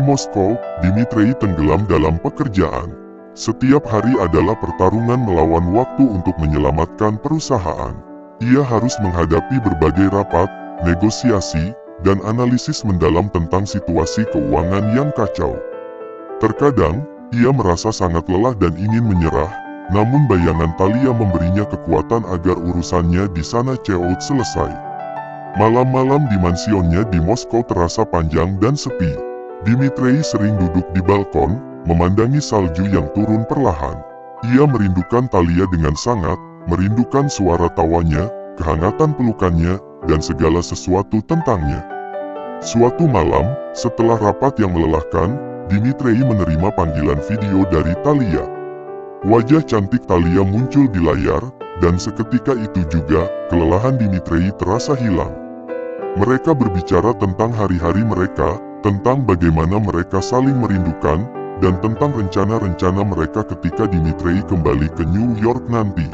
Moskow, Dmitri tenggelam dalam pekerjaan. Setiap hari adalah pertarungan melawan waktu untuk menyelamatkan perusahaan. Ia harus menghadapi berbagai rapat, negosiasi, dan analisis mendalam tentang situasi keuangan yang kacau. Terkadang, ia merasa sangat lelah dan ingin menyerah, namun bayangan Talia memberinya kekuatan agar urusannya di sana cepat selesai. Malam-malam di mansionnya di Moskow terasa panjang dan sepi. Dmitri sering duduk di balkon, memandangi salju yang turun perlahan. Ia merindukan Talia dengan sangat, merindukan suara tawanya, kehangatan pelukannya, dan segala sesuatu tentangnya. Suatu malam, setelah rapat yang melelahkan, Dmitri menerima panggilan video dari Talia. Wajah cantik Talia muncul di layar, dan seketika itu juga, kelelahan Dmitri terasa hilang. Mereka berbicara tentang hari-hari mereka, tentang bagaimana mereka saling merindukan, dan tentang rencana-rencana mereka ketika Dmitri kembali ke New York nanti.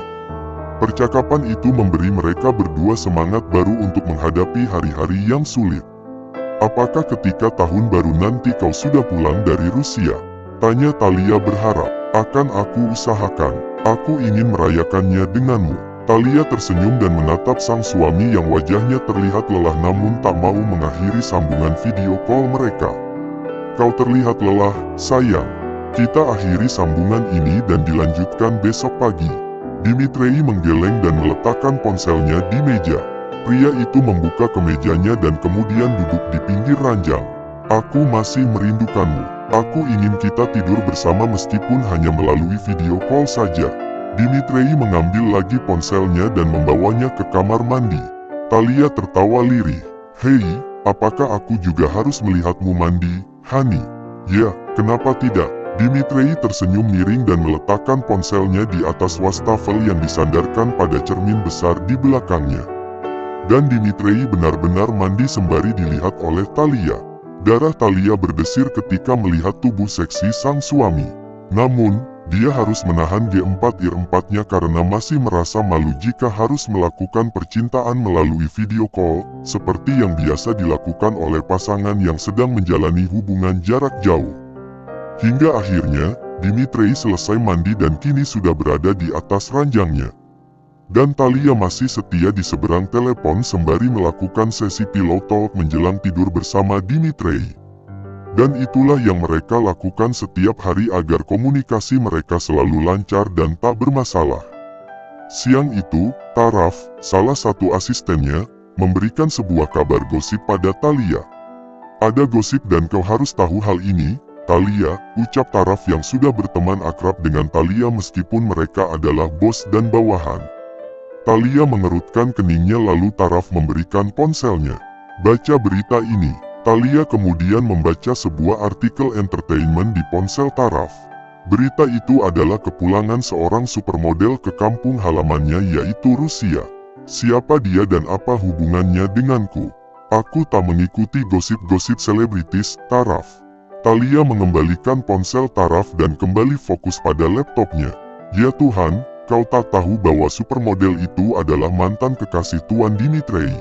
Percakapan itu memberi mereka berdua semangat baru untuk menghadapi hari-hari yang sulit. "Apakah ketika tahun baru nanti kau sudah pulang dari Rusia?" tanya Talia berharap. "Akan aku usahakan. Aku ingin merayakannya denganmu." Talia tersenyum dan menatap sang suami yang wajahnya terlihat lelah namun tak mau mengakhiri sambungan video call mereka. "Kau terlihat lelah, sayang. Kita akhiri sambungan ini dan dilanjutkan besok pagi." Dmitri menggeleng dan meletakkan ponselnya di meja. Pria itu membuka kemejanya dan kemudian duduk di pinggir ranjang. "Aku masih merindukanmu. Aku ingin kita tidur bersama meskipun hanya melalui video call saja." Dmitri mengambil lagi ponselnya dan membawanya ke kamar mandi. Talia tertawa lirih. "Hei, apakah aku juga harus melihatmu mandi, Hani?" "Ya, kenapa tidak?" Dmitri tersenyum miring dan meletakkan ponselnya di atas wastafel yang disandarkan pada cermin besar di belakangnya. Dan Dmitri benar-benar mandi sembari dilihat oleh Talia. Darah Talia berdesir ketika melihat tubuh seksi sang suami. Namun, dia harus menahan G4-nya karena masih merasa malu jika harus melakukan percintaan melalui video call, seperti yang biasa dilakukan oleh pasangan yang sedang menjalani hubungan jarak jauh. Hingga akhirnya, Dmitri selesai mandi dan kini sudah berada di atas ranjangnya. Dan Talia masih setia di seberang telepon sembari melakukan sesi pillow talk menjelang tidur bersama Dmitri. Dan itulah yang mereka lakukan setiap hari agar komunikasi mereka selalu lancar dan tak bermasalah. Siang itu, Taraf, salah satu asistennya, memberikan sebuah kabar gosip pada Talia. "Ada gosip dan kau harus tahu hal ini, Talia," ucap Taraf yang sudah berteman akrab dengan Talia meskipun mereka adalah bos dan bawahan. Talia mengerutkan keningnya lalu Taraf memberikan ponselnya. "Baca berita ini." Talia kemudian membaca sebuah artikel entertainment di ponsel Taraf. Berita itu adalah kepulangan seorang supermodel ke kampung halamannya yaitu Rusia. "Siapa dia dan apa hubungannya denganku? Aku tak mengikuti gosip-gosip selebritis, Taraf." Talia mengembalikan ponsel Taraf dan kembali fokus pada laptopnya. "Ya Tuhan, kau tak tahu bahwa supermodel itu adalah mantan kekasih Tuan Dmitri?"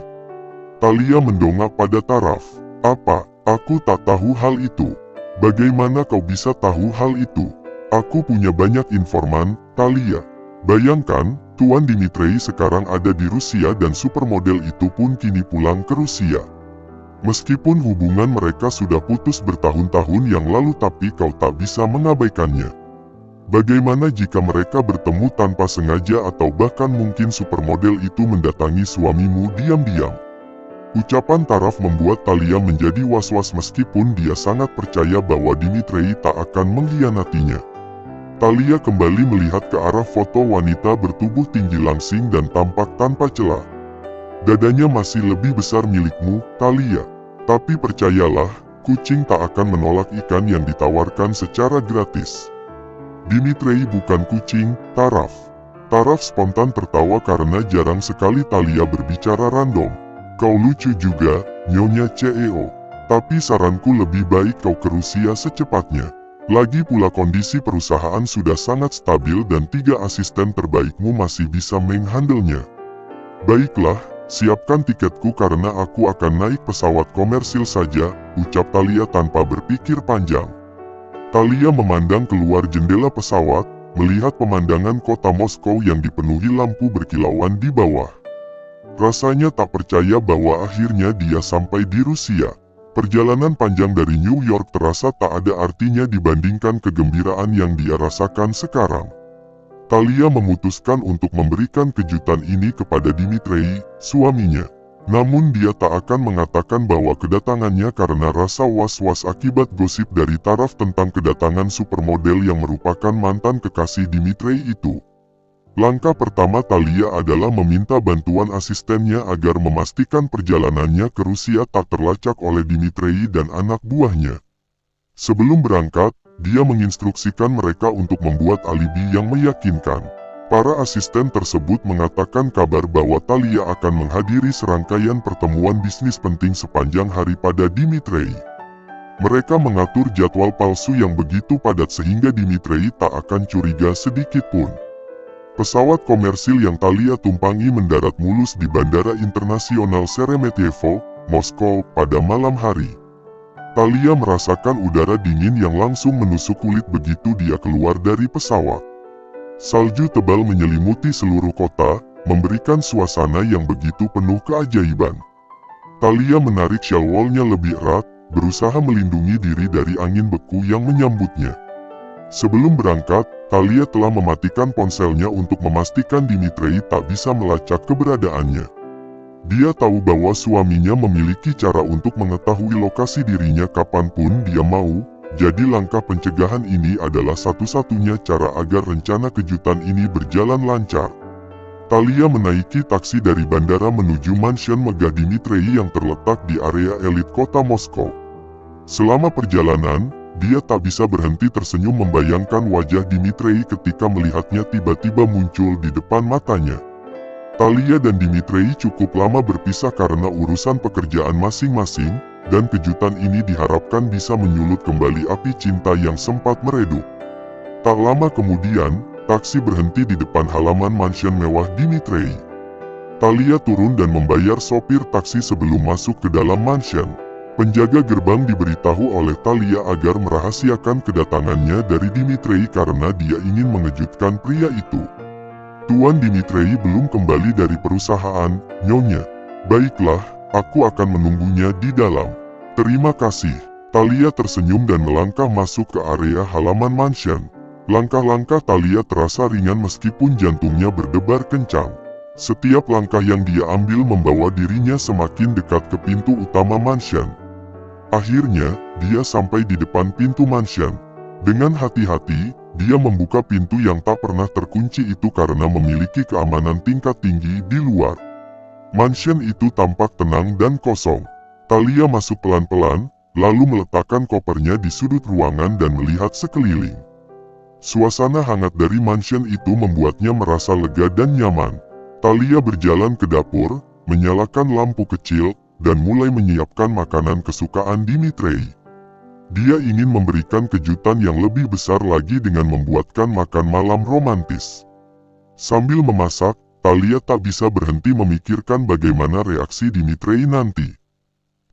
Talia mendongak pada Taraf. "Apa? Aku tak tahu hal itu. Bagaimana kau bisa tahu hal itu?" "Aku punya banyak informan, Talia. Bayangkan, Tuan Dmitri sekarang ada di Rusia dan supermodel itu pun kini pulang ke Rusia. Meskipun hubungan mereka sudah putus bertahun-tahun yang lalu tapi kau tak bisa mengabaikannya. Bagaimana jika mereka bertemu tanpa sengaja atau bahkan mungkin supermodel itu mendatangi suamimu diam-diam?" Ucapan Taraf membuat Talia menjadi was-was meskipun dia sangat percaya bahwa Dmitri tak akan mengkhianatinya. Talia kembali melihat ke arah foto wanita bertubuh tinggi langsing dan tampak tanpa celah. "Dadanya masih lebih besar milikmu, Talia. Tapi percayalah, kucing tak akan menolak ikan yang ditawarkan secara gratis." "Dmitri bukan kucing, Taraf." Taraf spontan tertawa karena jarang sekali Talia berbicara random. "Kau lucu juga, Nyonya CEO. Tapi saranku lebih baik kau ke Rusia secepatnya. Lagi pula kondisi perusahaan sudah sangat stabil dan 3 asisten terbaikmu masih bisa menghandlenya." "Baiklah, Siapkan tiketku karena aku akan naik pesawat komersil saja, ucap Thalia tanpa berpikir panjang. Thalia memandang keluar jendela pesawat, melihat pemandangan kota Moskow yang dipenuhi lampu berkilauan di bawah. Rasanya tak percaya bahwa akhirnya dia sampai di Rusia. Perjalanan panjang dari New York terasa tak ada artinya dibandingkan kegembiraan yang dia rasakan sekarang. Thalia memutuskan untuk memberikan kejutan ini kepada Dmitri, suaminya. Namun dia tak akan mengatakan bahwa kedatangannya karena rasa was-was akibat gosip dari Taraf tentang kedatangan supermodel yang merupakan mantan kekasih Dmitri itu. Langkah pertama Thalia adalah meminta bantuan asistennya agar memastikan perjalanannya ke Rusia tak terlacak oleh Dmitri dan anak buahnya. Sebelum berangkat, dia menginstruksikan mereka untuk membuat alibi yang meyakinkan. Para asisten tersebut mengatakan kabar bahwa Thalia akan menghadiri serangkaian pertemuan bisnis penting sepanjang hari pada Dmitri. Mereka mengatur jadwal palsu yang begitu padat sehingga Dmitri tak akan curiga sedikit pun. Pesawat komersil yang Thalia tumpangi mendarat mulus di Bandara Internasional Sheremetyevo, Moskow, pada malam hari. Thalia merasakan udara dingin yang langsung menusuk kulit begitu dia keluar dari pesawat. Salju tebal menyelimuti seluruh kota, memberikan suasana yang begitu penuh keajaiban. Thalia menarik syalwalnya lebih erat, berusaha melindungi diri dari angin beku yang menyambutnya. Sebelum berangkat, Thalia telah mematikan ponselnya untuk memastikan Dmitri tak bisa melacak keberadaannya. Dia tahu bahwa suaminya memiliki cara untuk mengetahui lokasi dirinya kapanpun dia mau, jadi langkah pencegahan ini adalah satu-satunya cara agar rencana kejutan ini berjalan lancar. Thalia menaiki taksi dari bandara menuju mansion megah Dmitri yang terletak di area elit kota Moskow. Selama perjalanan, dia tak bisa berhenti tersenyum membayangkan wajah Dmitri ketika melihatnya tiba-tiba muncul di depan matanya. Thalia dan Dmitri cukup lama berpisah karena urusan pekerjaan masing-masing, dan kejutan ini diharapkan bisa menyulut kembali api cinta yang sempat meredup. Tak lama kemudian, taksi berhenti di depan halaman mansion mewah Dmitri. Thalia turun dan membayar sopir taksi sebelum masuk ke dalam mansion. Penjaga gerbang diberitahu oleh Thalia agar merahasiakan kedatangannya dari Dmitri karena dia ingin mengejutkan pria itu. Tuan Dmitri belum kembali dari perusahaan, Nyonya. Baiklah, aku akan menunggunya di dalam. Terima kasih. Thalia tersenyum dan melangkah masuk ke area halaman mansion. Langkah-langkah Thalia terasa ringan meskipun jantungnya berdebar kencang. Setiap langkah yang dia ambil membawa dirinya semakin dekat ke pintu utama mansion. Akhirnya, dia sampai di depan pintu mansion. Dengan hati-hati, dia membuka pintu yang tak pernah terkunci itu karena memiliki keamanan tingkat tinggi di luar. Mansion itu tampak tenang dan kosong. Thalia masuk pelan-pelan, lalu meletakkan kopernya di sudut ruangan dan melihat sekeliling. Suasana hangat dari mansion itu membuatnya merasa lega dan nyaman. Thalia berjalan ke dapur, menyalakan lampu kecil, dan mulai menyiapkan makanan kesukaan Dmitri. Dia ingin memberikan kejutan yang lebih besar lagi dengan membuatkan makan malam romantis. Sambil memasak, Thalia tak bisa berhenti memikirkan bagaimana reaksi Dmitri nanti.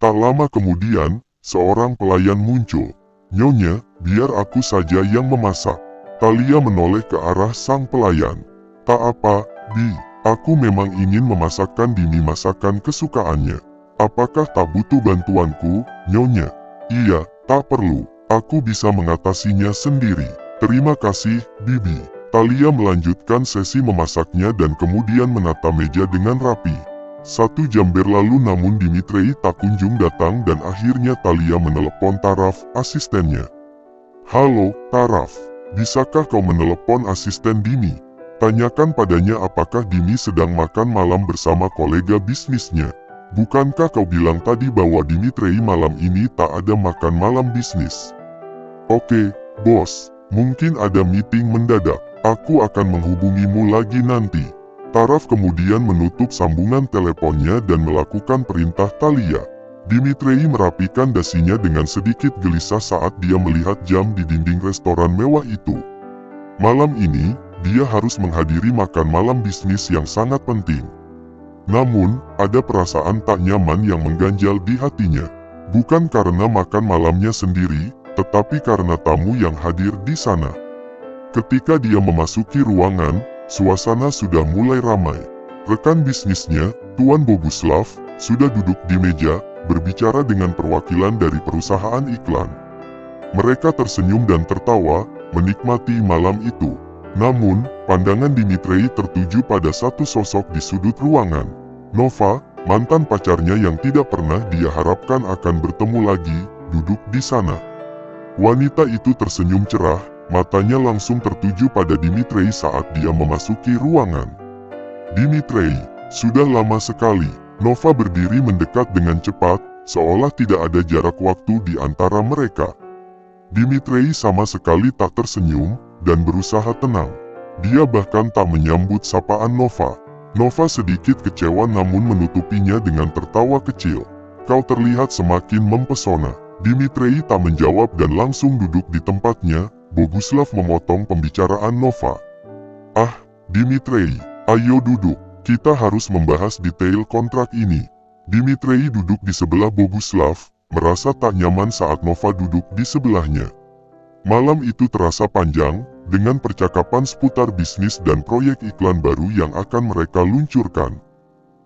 Tak lama kemudian, seorang pelayan muncul. Nyonya, biar aku saja yang memasak. Thalia menoleh ke arah sang pelayan. Tak apa, Bi, aku memang ingin memasakkan Dini masakan kesukaannya. Apakah tak butuh bantuanku, Nyonya? Iya, tak perlu. Aku bisa mengatasinya sendiri. Terima kasih, Bibi. Thalia melanjutkan sesi memasaknya dan kemudian menata meja dengan rapi. 1 jam berlalu namun Dmitri tak kunjung datang dan akhirnya Thalia menelepon Taraf, asistennya. Halo, Taraf. Bisakah kau menelepon asisten Dini? Tanyakan padanya apakah Dini sedang makan malam bersama kolega bisnisnya. Bukankah kau bilang tadi bahwa Dmitri malam ini tak ada makan malam bisnis? Oke, bos. Mungkin ada meeting mendadak. Aku akan menghubungimu lagi nanti. Taraf kemudian menutup sambungan teleponnya dan melakukan perintah Thalia. Dmitri merapikan dasinya dengan sedikit gelisah saat dia melihat jam di dinding restoran mewah itu. Malam ini, dia harus menghadiri makan malam bisnis yang sangat penting. Namun, ada perasaan tak nyaman yang mengganjal di hatinya. Bukan karena makan malamnya sendiri, tetapi karena tamu yang hadir di sana. Ketika dia memasuki ruangan, suasana sudah mulai ramai. Rekan bisnisnya, Tuan Boguslav, sudah duduk di meja, berbicara dengan perwakilan dari perusahaan iklan. Mereka tersenyum dan tertawa, menikmati malam itu. Namun, pandangan Dimitrij tertuju pada satu sosok di sudut ruangan. Nova, mantan pacarnya yang tidak pernah dia harapkan akan bertemu lagi, duduk di sana. Wanita itu tersenyum cerah, matanya langsung tertuju pada Dimitrij saat dia memasuki ruangan. Dimitrij, sudah lama sekali. Nova berdiri mendekat dengan cepat, seolah tidak ada jarak waktu di antara mereka. Dimitrij sama sekali tak tersenyum, dan berusaha tenang. Dia bahkan tak menyambut sapaan Nova. Nova sedikit kecewa namun menutupinya dengan tertawa kecil. Kau terlihat semakin mempesona. Dimitrij tak menjawab dan langsung duduk di tempatnya. Boguslav memotong pembicaraan Nova. Ah, Dimitrij, ayo duduk. Kita harus membahas detail kontrak ini. Dimitrij duduk di sebelah Boguslav, merasa tak nyaman saat Nova duduk di sebelahnya. Malam itu terasa panjang, dengan percakapan seputar bisnis dan proyek iklan baru yang akan mereka luncurkan.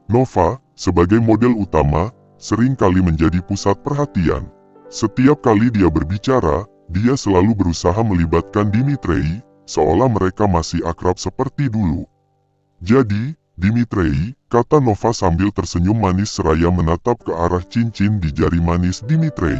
Nova, sebagai model utama, sering kali menjadi pusat perhatian. Setiap kali dia berbicara, dia selalu berusaha melibatkan Dimitrij, seolah mereka masih akrab seperti dulu. Jadi, Dimitrij, kata Nova sambil tersenyum manis seraya menatap ke arah cincin di jari manis Dimitrij.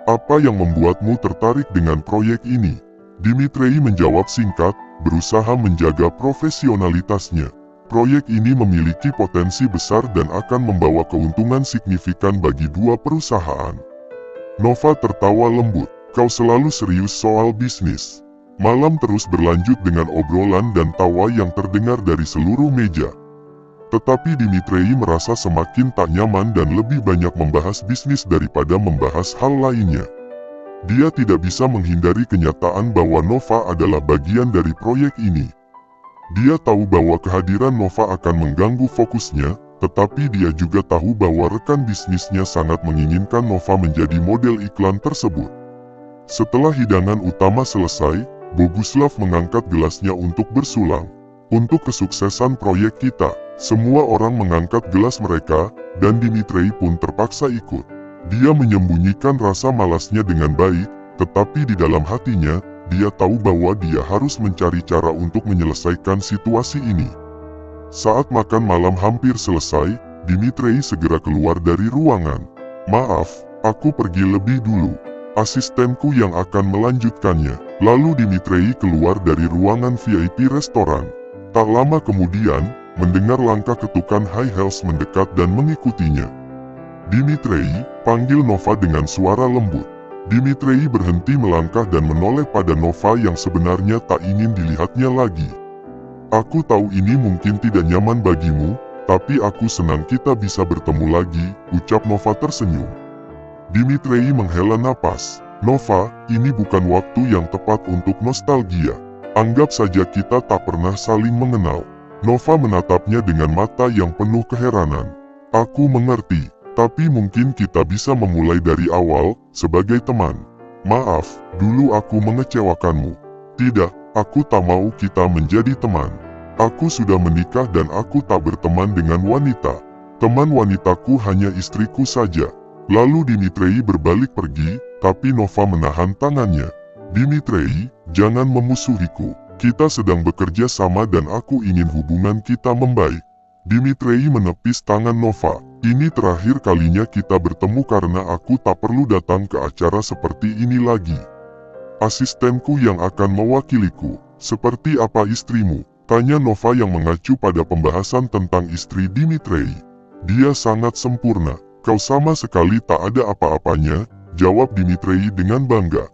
Apa yang membuatmu tertarik dengan proyek ini? Dimitrij menjawab singkat, berusaha menjaga profesionalitasnya. Proyek ini memiliki potensi besar dan akan membawa keuntungan signifikan bagi dua perusahaan. Nova tertawa lembut, kau selalu serius soal bisnis. Malam terus berlanjut dengan obrolan dan tawa yang terdengar dari seluruh meja. Tetapi Dimitrij merasa semakin tak nyaman dan lebih banyak membahas bisnis daripada membahas hal lainnya. Dia tidak bisa menghindari kenyataan bahwa Nova adalah bagian dari proyek ini. Dia tahu bahwa kehadiran Nova akan mengganggu fokusnya, tetapi dia juga tahu bahwa rekan bisnisnya sangat menginginkan Nova menjadi model iklan tersebut. Setelah hidangan utama selesai, Boguslav mengangkat gelasnya untuk bersulang. Untuk kesuksesan proyek kita, semua orang mengangkat gelas mereka, dan Dimitrij pun terpaksa ikut. Dia menyembunyikan rasa malasnya dengan baik, tetapi di dalam hatinya, dia tahu bahwa dia harus mencari cara untuk menyelesaikan situasi ini. Saat makan malam hampir selesai, Dimitrij segera keluar dari ruangan. Maaf, aku pergi lebih dulu. Asistenku yang akan melanjutkannya. Lalu Dimitrij keluar dari ruangan VIP restoran. Tak lama kemudian, mendengar langkah ketukan high heels mendekat dan mengikutinya. Dimitrij, panggil Nova dengan suara lembut. Dimitrij berhenti melangkah dan menoleh pada Nova yang sebenarnya tak ingin dilihatnya lagi. Aku tahu ini mungkin tidak nyaman bagimu, tapi aku senang kita bisa bertemu lagi, ucap Nova tersenyum. Dimitrij menghela napas. Nova, ini bukan waktu yang tepat untuk nostalgia. Anggap saja kita tak pernah saling mengenal. Nova menatapnya dengan mata yang penuh keheranan. Aku mengerti, tapi mungkin kita bisa memulai dari awal, sebagai teman. Maaf, dulu aku mengecewakanmu. Tidak, aku tak mau kita menjadi teman. Aku sudah menikah dan aku tak berteman dengan wanita. Teman wanitaku hanya istriku saja. Lalu Dimitrij berbalik pergi, tapi Nova menahan tangannya. Dimitrij, jangan memusuhiku. Kita sedang bekerja sama dan aku ingin hubungan kita membaik. Dimitrij menepis tangan Nova. Ini terakhir kalinya kita bertemu karena aku tak perlu datang ke acara seperti ini lagi. Asistenku yang akan mewakiliku. Seperti apa istrimu? Tanya Nova yang mengacu pada pembahasan tentang istri Dimitrij. Dia sangat sempurna. Kau sama sekali tak ada apa-apanya, jawab Dimitrij dengan bangga.